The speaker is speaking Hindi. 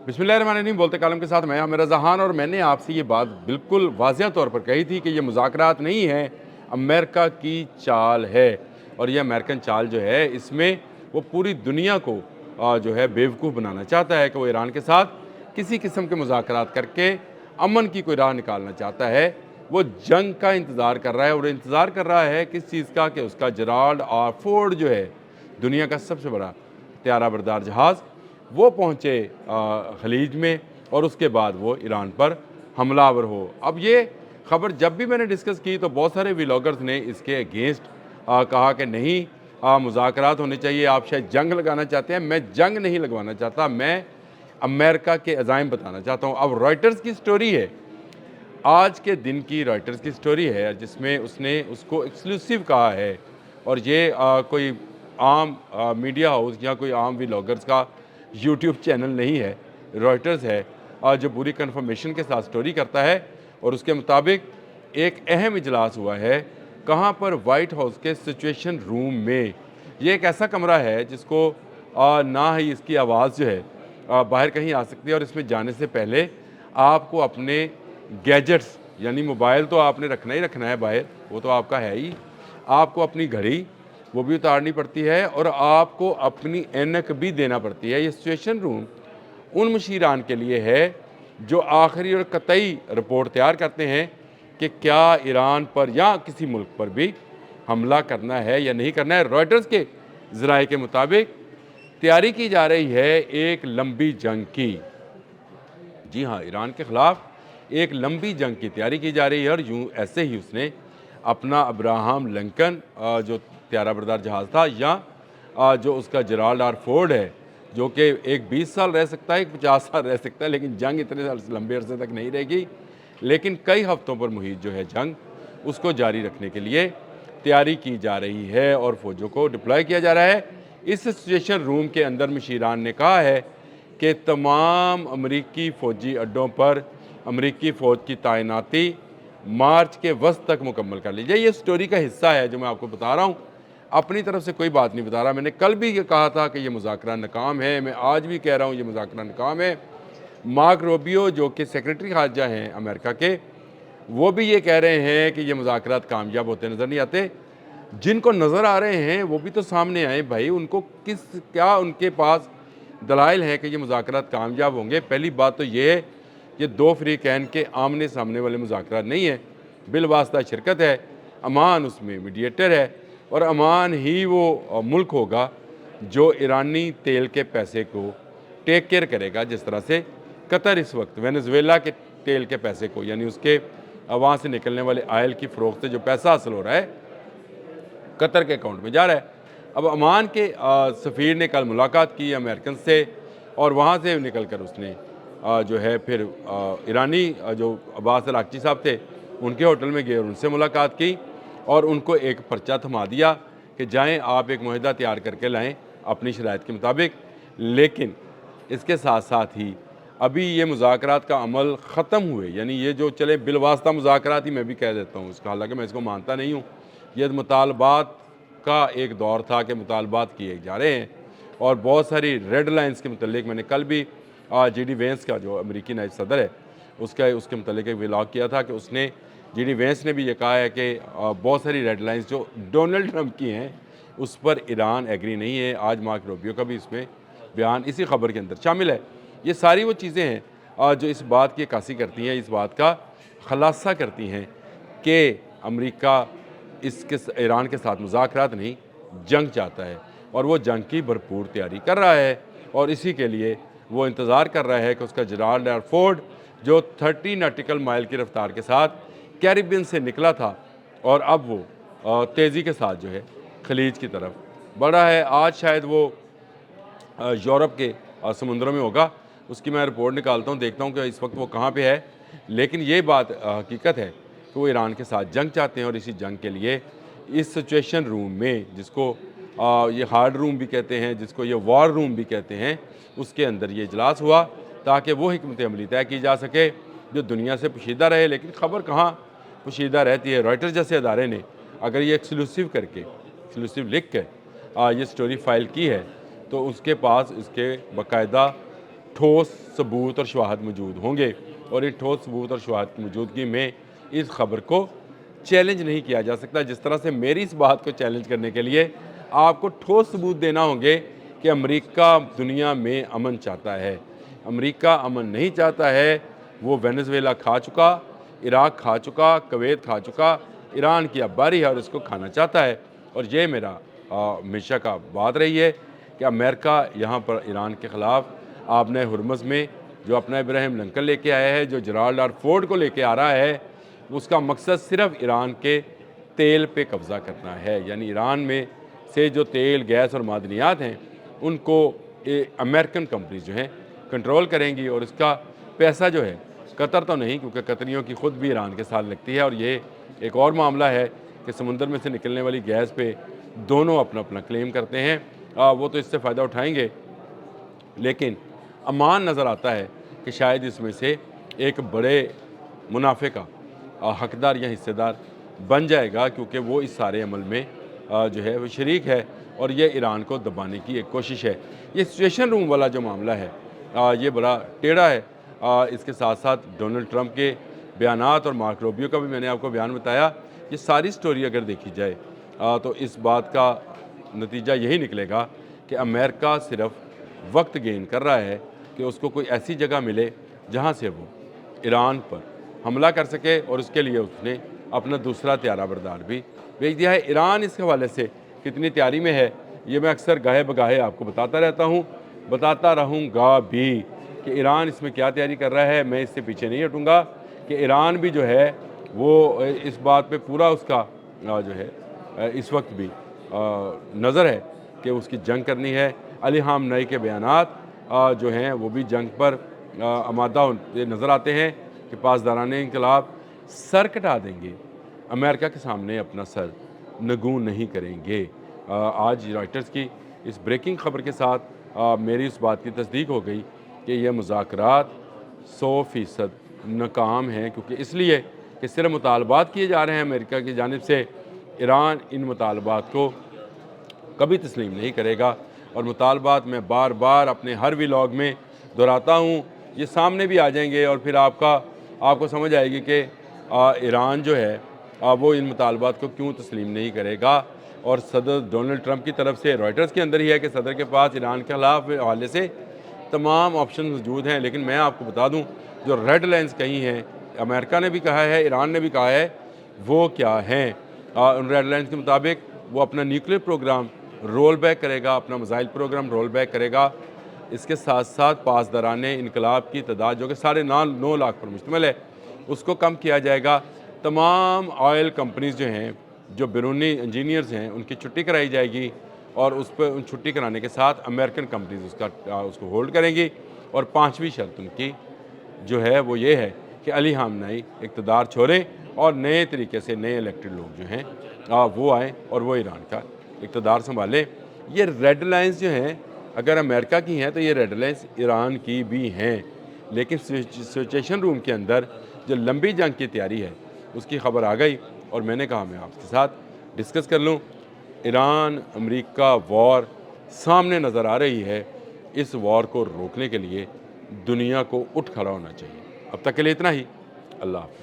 बिस्मिल्लाहिर्रहमानिर्रहीम। बोलते कालम के साथ मैं आमिर जहान। और मैंने आपसे ये बात बिल्कुल वाज़िया तौर पर कही थी कि ये मुज़ाकरात नहीं है, अमेरिका की चाल है। और ये अमेरिकन चाल जो है, इसमें वो पूरी दुनिया को जो है बेवकूफ़ बनाना चाहता है कि वो ईरान के साथ किसी किस्म के मुज़ाकरात करके अमन की कोई राह निकालना चाहता है। वो जंग का इंतज़ार कर रहा है, और इंतज़ार कर रहा है किस चीज़ का, कि उसका जेराल्ड आर फोर्ड जो है दुनिया का सबसे बड़ा त्यारा बरदार जहाज़, वो पहुँचे खलीज में, और उसके बाद वो ईरान पर हमलावर हो। अब ये खबर जब भी मैंने डिस्कस की तो बहुत सारे व्लॉगर्स ने इसके अगेंस्ट कहा कि नहीं, मुज़ाकरात होने चाहिए, आप शायद जंग लगाना चाहते हैं। मैं जंग नहीं लगवाना चाहता, मैं अमेरिका के अज़ाइम बताना चाहता हूँ। अब रॉयटर्स की स्टोरी है, आज के दिन की रॉयटर्स की स्टोरी है, जिसमें उसने उसको एक्सक्लूसिव कहा है। और ये कोई आम मीडिया हाउस या कोई आम व्लॉगर्स का यूट्यूब चैनल नहीं है, रॉयटर्स है जो पूरी कंफर्मेशन के साथ स्टोरी करता है। और उसके मुताबिक एक अहम इजलास हुआ है, कहाँ पर, वाइट हाउस के सिचुएशन रूम में। ये एक ऐसा कमरा है जिसको ना ही इसकी आवाज़ जो है बाहर कहीं आ सकती है। और इसमें जाने से पहले आपको अपने गैजेट्स, यानी मोबाइल तो आपने रखना ही रखना है बाहर, वो तो आपका है ही। आपको अपनी घड़ी वो भी उतारनी पड़ती है, और आपको अपनी ऐनक भी देना पड़ती है। ये सिचुएशन रूम उन मुशीरान के लिए है जो आखिरी और कतई रिपोर्ट तैयार करते हैं कि क्या ईरान पर या किसी मुल्क पर भी हमला करना है या नहीं करना है। रॉयटर्स के ज़राए के मुताबिक तैयारी की जा रही है एक लंबी जंग की। जी हाँ, ईरान के ख़िलाफ़ एक लंबी जंग की तैयारी की जा रही है। और यूँ ऐसे ही उसने अपना अब्राहम लिंकन जो त्यारा बरदार जहाज़ था, या जो उसका जेराल्ड आर फोर्ड है, जो कि एक 20 साल रह सकता है, एक 50 साल रह सकता है, लेकिन जंग इतने लंबे अरसे तक नहीं रहेगी। लेकिन कई हफ्तों पर मुहित जो है जंग, उसको जारी रखने के लिए तैयारी की जा रही है और फ़ौजों को डिप्लॉय किया जा रहा है। इस सिचुएशन रूम के अंदर मुशीरान ने कहा है कि तमाम अमरीकी फ़ौजी अड्डों पर अमरीकी फ़ौज की तैनाती मार्च के वस्त तक मुकम्मल कर लीजिए। ये स्टोरी का हिस्सा है जो मैं आपको बता रहा हूँ, अपनी तरफ से कोई बात नहीं बता रहा। मैंने कल भी ये कहा था कि ये मुज़ाकरा नाकाम है, मैं आज भी कह रहा हूँ ये मुज़ाकरा नाकाम है। मार्क रूबियो जो कि सेक्रेटरी ख़ारजा हैं अमेरिका के, वो भी ये कह रहे हैं कि ये मुज़ाकरात कामयाब होते नज़र नहीं आते। जिनको नज़र आ रहे हैं वो भी तो सामने आए भाई, उनको क्या उनके पास दलाइल हैं कि ये मुज़ाकरात कामयाब होंगे। पहली बात तो ये है, ये दो फ़रीक़ैन के आमने सामने वाले मुज़ाकरात नहीं है, बिलवास्ता शिरकत है। अमान उसमें मीडिएटर है, और अमान ही वो मुल्क होगा जो ईरानी तेल के पैसे को टेक केयर करेगा, जिस तरह से कतर इस वक्त वेनेजुएला के तेल के पैसे को, यानी उसके वहाँ से निकलने वाले आयल की फ़रोख्त से जो पैसा हासिल हो रहा है, कतर के अकाउंट में जा रहा है। अब अमान के सफ़ीर ने कल मुलाकात की अमेरिकन से, और वहाँ से निकल कर उसने जो है फिर ईरानी जो अब्बास अरागची साहब थे उनके होटल में गए और उनसे मुलाकात की, और उनको एक पर्चा थमा दिया कि जाएं आप एक मुआहदा तैयार करके लाएं अपनी शराइत के मुताबिक। लेकिन इसके साथ साथ ही अभी ये मुज़ाकरात का अमल ख़त्म हुए, यानी ये जो चले बिलवास्ता मुज़ाकरात ही मैं भी कह देता हूँ इसका, हालांकि मैं इसको मानता नहीं हूँ। ये मुतालबात का एक दौर था कि मुतालबात किए जा रहे हैं, और बहुत सारी रेड लाइन्स के मतलब मैंने कल भी जी.डी. वेंस का जो अमेरिकी नायब सदर है उसके मतलब एक व्लॉग किया था कि उसने, जी.डी. वेंस ने भी ये कहा है कि बहुत सारी रेड लाइन्स जो डोनाल्ड ट्रंप की हैं उस पर ईरान एग्री नहीं है। आज मार्क रूबियो का भी इसमें बयान इसी खबर के अंदर शामिल है। ये सारी वो चीज़ें हैं जो इस बात की अक्कासी करती हैं, इस बात का ख़ुलासा करती हैं कि अमेरिका इसके ईरान के साथ मुज़ाकरात नहीं, जंग चाहता है, और वो जंग की भरपूर तैयारी कर रहा है। और इसी के लिए वो इंतज़ार कर रहा है कि उसका जेराल्ड आर फोर्ड जो 30 नॉटिकल माइल की रफ्तार के साथ कैरिबियन से निकला था, और अब वो तेज़ी के साथ जो है खलीज की तरफ बढ़ा है। आज शायद वो यूरोप के समुद्रों में होगा, उसकी मैं रिपोर्ट निकालता हूँ, देखता हूँ कि इस वक्त वो कहाँ पे है। लेकिन ये बात हकीकत है कि वो ईरान के साथ जंग चाहते हैं, और इसी जंग के लिए इस सिचुएशन रूम में, जिसको ये हार्ड रूम भी कहते हैं, जिसको ये वॉर रूम भी कहते हैं, उसके अंदर ये इजलास हुआ ताकि वो हिकमत अमली तय की जा सके जो दुनिया से पोशीदा रहे। लेकिन ख़बर कहाँ पोशीदा रहती है। रॉयटर्स जैसे अदारे ने अगर ये एक्सक्लूसिव करके, एक्सक्लूसिव लिख के ये स्टोरी फाइल की है, तो उसके पास इसके बाकायदा ठोस सबूत और शवाहद मौजूद होंगे, और इन ठोस सबूत और शवाहद की मौजूदगी में इस खबर को चैलेंज नहीं किया जा सकता। जिस तरह से मेरी इस बात को चैलेंज करने के लिए आपको ठोस सबूत देना होंगे कि अमेरिका दुनिया में अमन चाहता है। अमेरिका अमन नहीं चाहता है, वो वेनेजुएला खा चुका, इराक खा चुका, कुवैत खा चुका, ईरान की अब बारी है और इसको खाना चाहता है। और ये मेरा हमेशा का बात रही है कि अमेरिका यहाँ पर ईरान के ख़िलाफ़ आपने हुरमुज़ में जो अपना इब्राहिम लिंकन लेके आया है, जो जराल्ड आर फोर्ड को लेके आ रहा है, उसका मकसद सिर्फ ईरान के तेल पे कब्ज़ा करना है। यानी ईरान में से जो तेल, गैस और मादनियात हैं उनको अमेरिकन कंपनीज जो हैं कंट्रोल करेंगी, और इसका पैसा जो है कतर तो नहीं, क्योंकि कतरियों की ख़ुद भी ईरान के साथ लगती है। और ये एक और मामला है कि समुंदर में से निकलने वाली गैस पे दोनों अपना अपना क्लेम करते हैं। वो तो इससे फ़ायदा उठाएंगे, लेकिन अमान नज़र आता है कि शायद इसमें से एक बड़े मुनाफे का हकदार या हिस्सेदार बन जाएगा, क्योंकि वो इस सारे अमल में जो है वो शरीक है, और ये ईरान को दबाने की एक कोशिश है। ये सिचुएशन रूम वाला जो मामला है ये बड़ा टेढ़ा है। इसके साथ साथ डोनाल्ड ट्रंप के बयानात और मार्क रूबियो का भी मैंने आपको बयान बताया। ये सारी स्टोरी अगर देखी जाए तो इस बात का नतीजा यही निकलेगा कि अमेरिका सिर्फ वक्त गेन कर रहा है कि उसको कोई ऐसी जगह मिले जहाँ से वो ईरान पर हमला कर सके, और उसके लिए उसने अपना दूसरा त्यारा बरदार भी भेज दिया है। ईरान इस हवाले से कितनी तैयारी में है ये मैं अक्सर गाहे बगाहे आपको बताता रहता हूँ, बताता रहूँगा भी कि ईरान इसमें क्या तैयारी कर रहा है। मैं इससे पीछे नहीं हटूँगा कि ईरान भी जो है वो इस बात पे पूरा उसका जो है इस वक्त भी नज़र है कि उसकी जंग करनी है। अली हामनई के बयानात जो हैं वो भी जंग पर आमादा होते नज़र आते हैं कि पासदारान इंकलाब सर कटा देंगे, अमेरिका के सामने अपना सर नगूं नहीं करेंगे। आज रॉयटर्स की इस ब्रेकिंग खबर के साथ मेरी इस बात की तस्दीक हो गई कि यह मुज़ाकरात 100% नाकाम हैं, क्योंकि इसलिए कि सिर्फ मुतालबात किए जा रहे हैं अमेरिका की जानिब से। ईरान इन मुतालबात को कभी तस्लीम नहीं करेगा, और मुतालबात मैं बार बार अपने हर व्लॉग में दोहराता हूँ, ये सामने भी आ जाएंगे, और फिर आपको समझ आएगी कि ईरान जो है वो इन मुतालबात को क्यों तस्लीम नहीं करेगा। और सदर डोनाल्ड ट्रंप की तरफ से रॉयटर्स के अंदर ही है कि सदर के पास ईरान के खिलाफ हवाले से तमाम ऑप्शन मौजूद हैं, लेकिन मैं आपको बता दूं जो रेड लाइन्स कहीं हैं, अमेरिका ने भी कहा है, ईरान ने भी कहा है, वो क्या हैं। उन रेड लाइन्स के मुताबिक वो अपना न्यूक्लियर प्रोग्राम रोल बैक करेगा, अपना मिसाइल प्रोग्राम रोल बैक करेगा। इसके साथ साथ पासदारान इनकलाब की तादाद जो कि 9.5 लाख पर मुश्तमिल है, उसको कम किया जाएगा। तमाम ऑयल कंपनीज जो हैं, जो बैरूनी इंजीनियर्स हैं, उनकी छुट्टी कराई जाएगी, और उस पर उन छुट्टी कराने के साथ अमेरिकन कंपनीज उसको होल्ड करेंगी। और पाँचवीं शर्त उनकी जो है वो ये है कि अली हामनई इक़्तिदार छोड़ें और नए तरीके से नए इलेक्टेड लोग जो हैं वो आएँ और वो ईरान का इक़्तिदार संभालें। ये रेड लाइन्स जो हैं अगर अमेरिका की हैं तो ये रेड लाइन्स ईरान की भी हैं, लेकिन सिचुएशन रूम के अंदर जो लंबी जंग की तैयारी है उसकी खबर आ गई, और मैंने कहा मैं आपके साथ डिस्कस कर लूँ। ईरान अमेरिका वॉर सामने नज़र आ रही है। इस वॉर को रोकने के लिए दुनिया को उठ खड़ा होना चाहिए। अब तक के लिए इतना ही। अल्लाह हाफ़िज़।